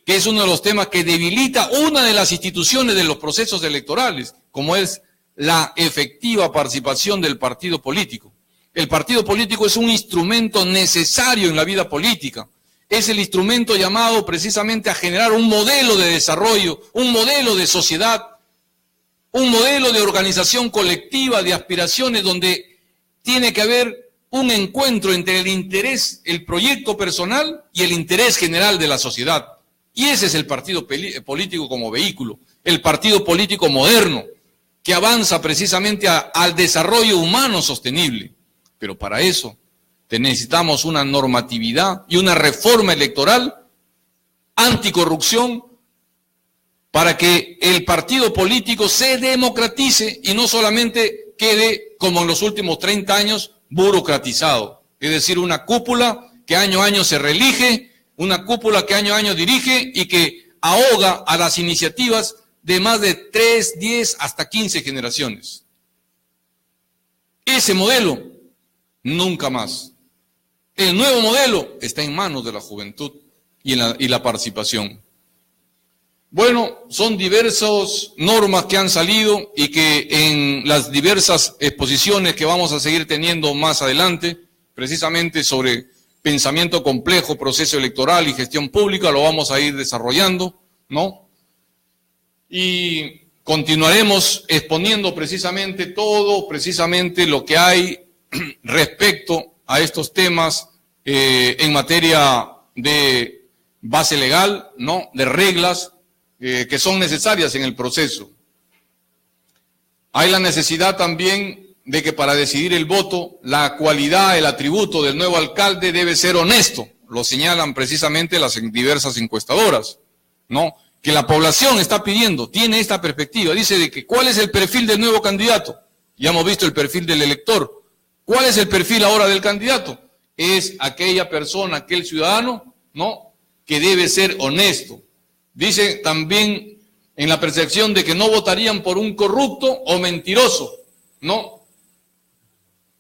que es uno de los temas que debilita una de las instituciones de los procesos electorales, como es la efectiva participación del partido político. El partido político es un instrumento necesario en la vida política. Es el instrumento llamado precisamente a generar un modelo de desarrollo, un modelo de sociedad, un modelo de organización colectiva, de aspiraciones, donde tiene que haber un encuentro entre el interés, el proyecto personal y el interés general de la sociedad. Y ese es el partido político como vehículo, el partido político moderno, que avanza precisamente al desarrollo humano sostenible. Pero para eso necesitamos una normatividad y una reforma electoral anticorrupción para que el partido político se democratice y no solamente quede, como en los últimos 30 años, burocratizado. Es decir, una cúpula que año a año se reelige, una cúpula que año a año dirige y que ahoga a las iniciativas de más de 3, 10, hasta 15 generaciones. Ese modelo, nunca más. El nuevo modelo está en manos de la juventud y la participación. Bueno, son diversas normas que han salido y que en las diversas exposiciones que vamos a seguir teniendo más adelante, precisamente sobre pensamiento complejo, proceso electoral y gestión pública, lo vamos a ir desarrollando, ¿no? Y continuaremos exponiendo precisamente todo, precisamente lo que hay respecto a estos temas en materia de base legal, ¿no?, de reglas que son necesarias en el proceso. Hay la necesidad también de que para decidir el voto, la cualidad, el atributo del nuevo alcalde debe ser honesto. Lo señalan precisamente las diversas encuestadoras, ¿no?, que la población está pidiendo, tiene esta perspectiva. Dice de que ¿cuál es el perfil del nuevo candidato? Ya hemos visto el perfil del elector. ¿Cuál es el perfil ahora del candidato? Es aquella persona, aquel ciudadano, ¿no?, que debe ser honesto. Dice también en la percepción de que no votarían por un corrupto o mentiroso, ¿no?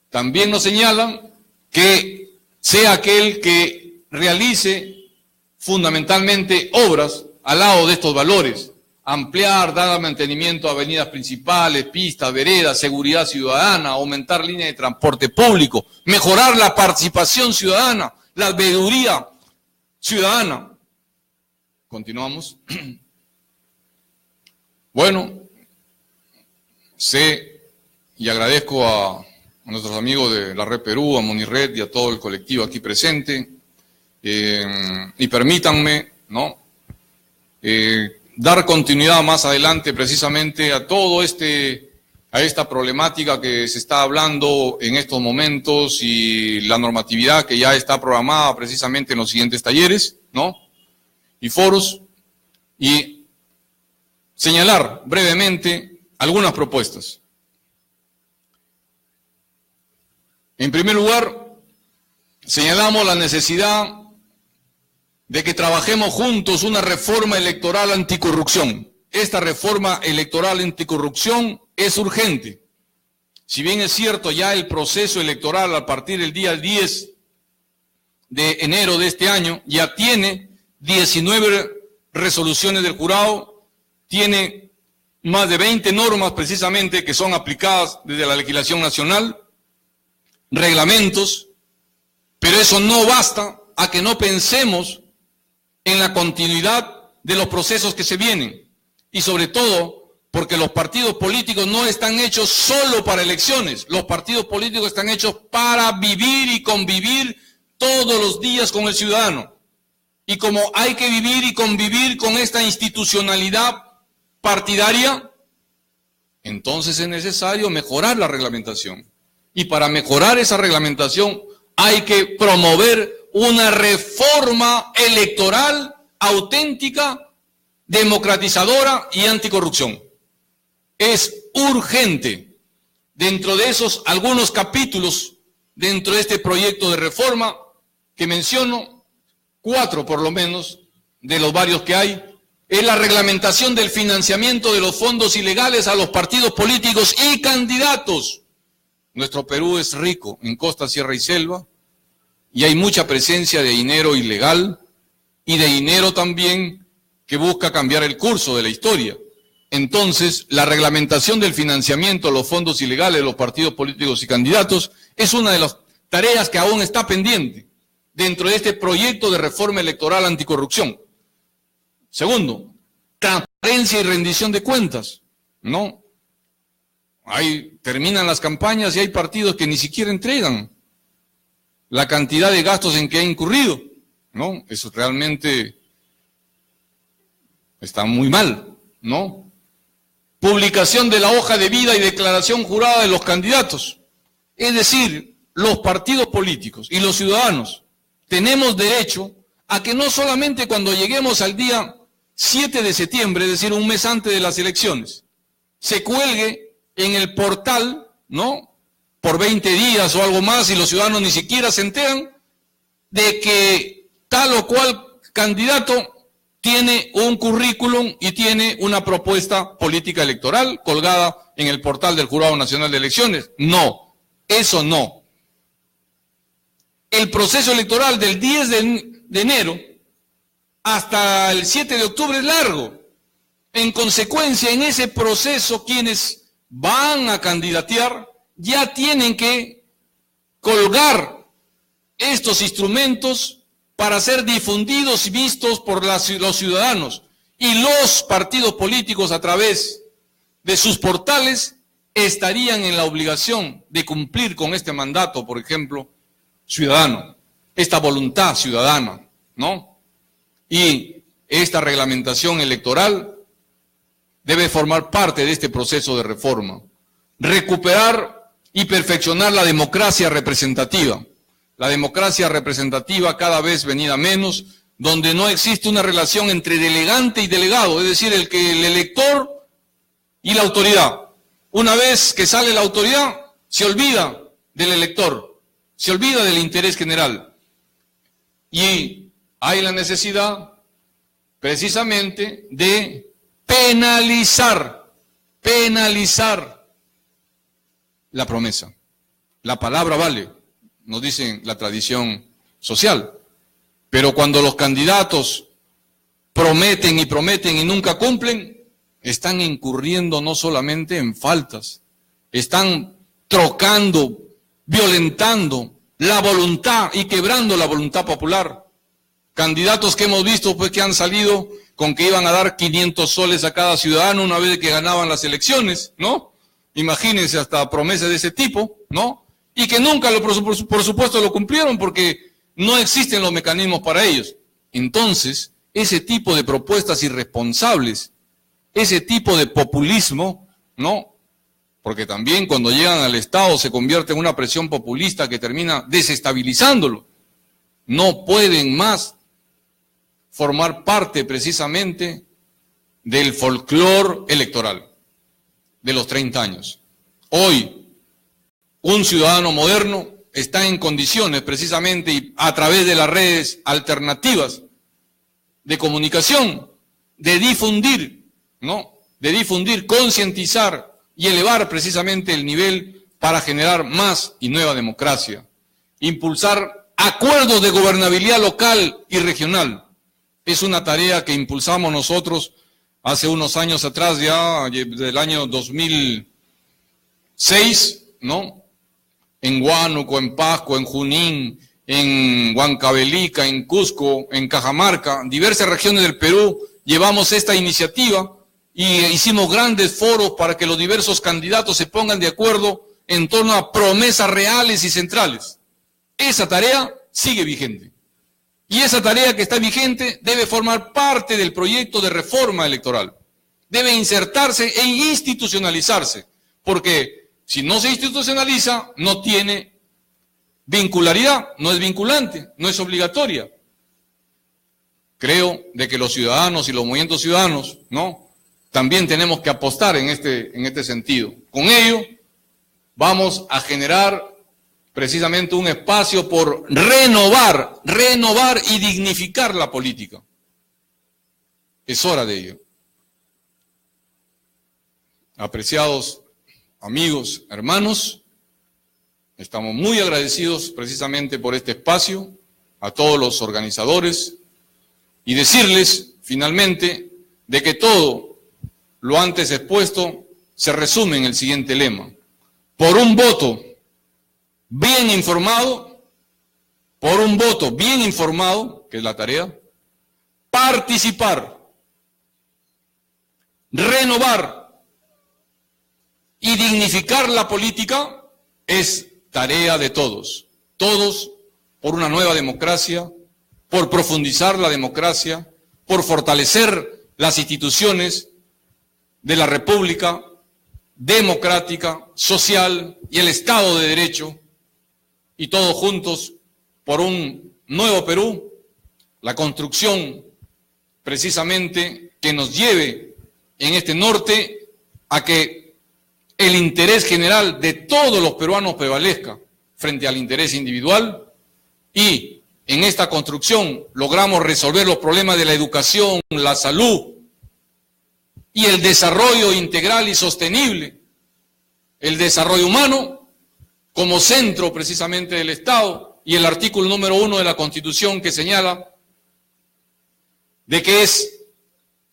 También nos señalan que sea aquel que realice fundamentalmente obras al lado de estos valores: ampliar, dar mantenimiento a avenidas principales, pistas, veredas, seguridad ciudadana, aumentar líneas de transporte público, mejorar la participación ciudadana, la veeduría ciudadana. Continuamos. Bueno, sé y agradezco a nuestros amigos de la Red Perú, a Monirred y a todo el colectivo aquí presente. Y permítanme, ¿no?, dar continuidad más adelante precisamente a a esta problemática que se está hablando en estos momentos y la normatividad que ya está programada precisamente en los siguientes talleres, ¿no? Y foros, y señalar brevemente algunas propuestas. En primer lugar, señalamos la necesidad de que trabajemos juntos una reforma electoral anticorrupción. Esta reforma electoral anticorrupción es urgente. Si bien es cierto, ya el proceso electoral a partir del día 10 de enero de este año ya tiene 19 resoluciones del jurado, tiene más de 20 normas precisamente que son aplicadas desde la legislación nacional, reglamentos, pero eso no basta a que no pensemos en la continuidad de los procesos que se vienen, y sobre todo porque los partidos políticos no están hechos solo para elecciones, los partidos políticos están hechos para vivir y convivir todos los días con el ciudadano. Y como hay que vivir y convivir con esta institucionalidad partidaria, entonces es necesario mejorar la reglamentación. Y para mejorar esa reglamentación hay que promover una reforma electoral auténtica, democratizadora y anticorrupción. Es urgente. Dentro de esos algunos capítulos, dentro de este proyecto de reforma que menciono, 4 por lo menos, de los varios que hay, es la reglamentación del financiamiento de los fondos ilegales a los partidos políticos y candidatos. Nuestro Perú es rico en costa, sierra y selva, y hay mucha presencia de dinero ilegal y de dinero también que busca cambiar el curso de la historia. Entonces, la reglamentación del financiamiento de los fondos ilegales de los partidos políticos y candidatos es una de las tareas que aún está pendiente dentro de este proyecto de reforma electoral anticorrupción. Segundo, transparencia y rendición de cuentas, ¿no? Terminan las campañas y hay partidos que ni siquiera entregan la cantidad de gastos en que ha incurrido, ¿no? Eso realmente está muy mal, ¿no? Publicación de la hoja de vida y declaración jurada de los candidatos. Es decir, los partidos políticos y los ciudadanos tenemos derecho a que no solamente cuando lleguemos al día 7 de septiembre, es decir, un mes antes de las elecciones, se cuelgue en el portal, ¿no?, por 20 días o algo más y los ciudadanos ni siquiera se enteran de que tal o cual candidato tiene un currículum y tiene una propuesta política electoral colgada en el portal del Jurado Nacional de Elecciones. No, eso no. El proceso electoral del 10 de enero hasta el 7 de octubre es largo. En consecuencia, en ese proceso, quienes van a candidatear ya tienen que colgar estos instrumentos para ser difundidos y vistos por los ciudadanos. Y los partidos políticos, a través de sus portales, estarían en la obligación de cumplir con este mandato, por ejemplo, ciudadano, esta voluntad ciudadana, ¿no? Y esta reglamentación electoral debe formar parte de este proceso de reforma. Recuperar y perfeccionar la democracia representativa. La democracia representativa cada vez venida menos, donde no existe una relación entre delegante y delegado, es decir, el elector y la autoridad. Una vez que sale la autoridad, se olvida del elector, se olvida del interés general. Y hay la necesidad, precisamente, de penalizar la promesa. La palabra vale, nos dice la tradición social. Pero cuando los candidatos prometen y nunca cumplen, están incurriendo no solamente en faltas, están trocando, violentando la voluntad y quebrando la voluntad popular. Candidatos que hemos visto pues que han salido con que iban a dar 500 soles a cada ciudadano una vez que ganaban las elecciones, ¿no? Imagínense hasta promesas de ese tipo, ¿no? Y que nunca, por supuesto, lo cumplieron porque no existen los mecanismos para ellos. Entonces, ese tipo de propuestas irresponsables, ese tipo de populismo, ¿no? Porque también cuando llegan al Estado se convierte en una presión populista que termina desestabilizándolo. No pueden más formar parte precisamente del folclore electoral de los 30 años. Hoy, un ciudadano moderno está en condiciones precisamente y a través de las redes alternativas de comunicación, de difundir, ¿no? De difundir, concientizar y elevar precisamente el nivel para generar más y nueva democracia. Impulsar acuerdos de gobernabilidad local y regional. Es una tarea que impulsamos nosotros hace unos años atrás, ya del año 2006, ¿no? En Huánuco, en Pasco, en Junín, en Huancavelica, en Cusco, en Cajamarca, en diversas regiones del Perú, llevamos esta iniciativa y hicimos grandes foros para que los diversos candidatos se pongan de acuerdo en torno a promesas reales y centrales. Esa tarea sigue vigente. Y esa tarea que está vigente debe formar parte del proyecto de reforma electoral. Debe insertarse e institucionalizarse, porque si no se institucionaliza, no tiene vincularidad, no es vinculante, no es obligatoria. Creo de que los ciudadanos y los movimientos ciudadanos, ¿no?, también tenemos que apostar en este sentido. Con ello, vamos a generar precisamente un espacio por renovar y dignificar la política. Es hora de ello. Apreciados amigos, hermanos, estamos muy agradecidos precisamente por este espacio, a todos los organizadores, y decirles finalmente de que todo lo antes expuesto se resume en el siguiente lema: por un voto bien informado, que es la tarea, participar, renovar y dignificar la política es tarea de todos. Todos por una nueva democracia, por profundizar la democracia, por fortalecer las instituciones de la República democrática, social y el Estado de Derecho, y todos juntos por un nuevo Perú, la construcción precisamente que nos lleve en este norte a que el interés general de todos los peruanos prevalezca frente al interés individual, y en esta construcción logramos resolver los problemas de la educación, la salud y el desarrollo integral y sostenible, el desarrollo humano como centro precisamente del Estado, y el artículo número 1 de la Constitución que señala de que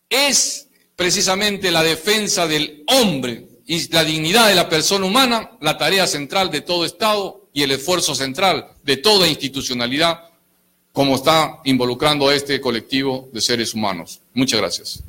es precisamente la defensa del hombre y la dignidad de la persona humana la tarea central de todo Estado y el esfuerzo central de toda institucionalidad como está involucrando a este colectivo de seres humanos. Muchas gracias.